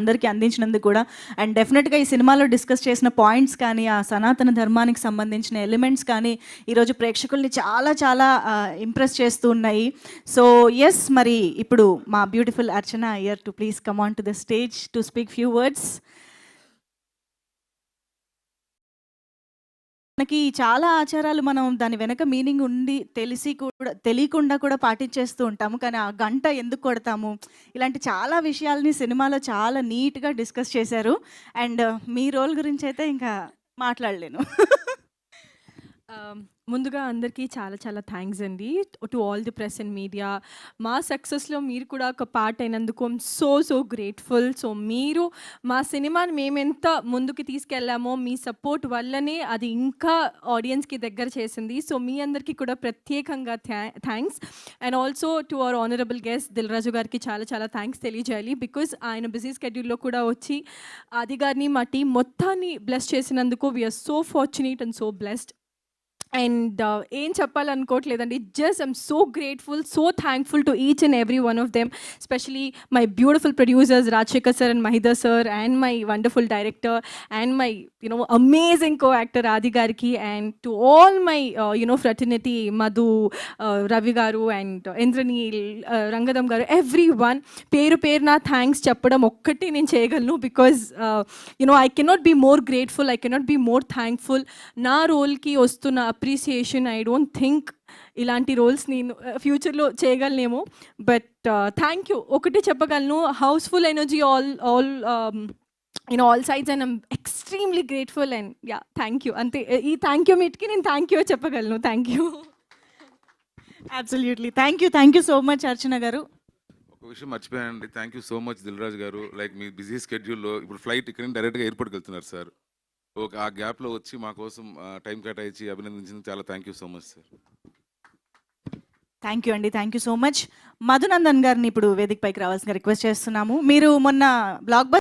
అందరికీ అందించినందుకు కూడా. అండ్ డెఫినెట్గా ఈ సినిమాలో డిస్కస్ చేసిన పాయింట్స్ కానీ, ఆ సనాతన ధర్మానికి సంబంధించిన ఎలిమెంట్స్ కానీ ఈరోజు ప్రేక్షకుల్ని చాలా చాలా ఇంప్రెస్ చేస్తూ ఉన్నాయి. సో ఎస్, మరి ఇప్పుడు మా beautiful Archana Iyer to please come on to the stage to speak few words. మనకి చాలా ఆచారాలు మనం దాని వెనక మీనింగ్ ఉండి తెలియకుండా కూడా పాటించేస్తూ ఉంటాము. కానీ ఆ గంట ఎందుకు కొడతాము, ఇలాంటి చాలా విషయాల్ని సినిమాలో చాలా నీట్గా డిస్కస్ చేశారు. అండ్ మీ రోల్ గురించి అయితే ఇంకా మాట్లాడలేను. ముందుగా అందరికీ చాలా చాలా థ్యాంక్స్ అండి to all the press and media. మా సక్సెస్లో మీరు కూడా ఒక పార్ట్ అయినందుకు ఐమ్ సో గ్రేట్ఫుల్. సో మీరు మా సినిమాని మేమెంత ముందుకు తీసుకెళ్ళామో మీ సపోర్ట్ వల్లనే అది ఇంకా ఆడియన్స్కి దగ్గర చేసింది. సో మీ అందరికీ కూడా ప్రత్యేకంగా thanks. And also to our honourable guest Dil Raju గారికి చాలా చాలా థ్యాంక్స్ తెలియజేయాలి. బికాజ్ ఆయన బిజీ స్కెడ్యూల్లో కూడా వచ్చి ఆది గారిని మా టీం మొత్తాన్ని బ్లెస్ చేసినందుకు we're so fortunate and so blessed. And ఏం చెప్పాలనుకోవట్లేదండి, just I'm so grateful, so thankful to each and every one of them, specially my beautiful producers Rajasekhar sir and Mahidhar sir, and my wonderful director, and my amazing co actor Aadi గారికి, and to all my fraternity Madhu, Ravi గారు, and Indraneel, రంగదం గారు, every one పేరు నా thanks చెప్పడం ఒక్కటి నేను చేయగలను. Because I cannot be more grateful, I cannot be more thankful. నా రోల్కి వస్తున్న అప్రిసియేషన్ ఐ డోంట్ థింక్ ఇలాంటి రోల్స్ నేను ఫ్యూచర్లో చేయగలనేమో. బట్ థ్యాంక్ యూ ఒకటి చెప్పగలను, housefull energy all sides, and I'm extremely grateful. And thank you. అంతే, ఈ థ్యాంక్ యూ మీట్కి నేను థ్యాంక్ యూ చెప్పగలను. Thank you. Absolutely thank you so much Archana గారు. ఒక విషయం మర్చిపోయానండి, thank you so much Dil రాజు గారు. లైక్ మీ బిజీ స్కెడ్యూల్లో ఇప్పుడు ఫ్లైట్ ఇక్కడ నుంచి డైరెక్ట్గా ఎయిర్పోర్ట్కి వెళ్తున్నారు సార్. ఆ గ్యాప్లో వచ్చి మా కోసం టైం కేటాయించి అభినందించింది చాలా thank you so much sir. Thank you అండి, thank you so much. Madhunandan గారిని ఇప్పుడు వేదికపైకి రావాల్సిన రిక్వెస్ట్ చేస్తున్నాము. మీరు మొన్న బ్లాక్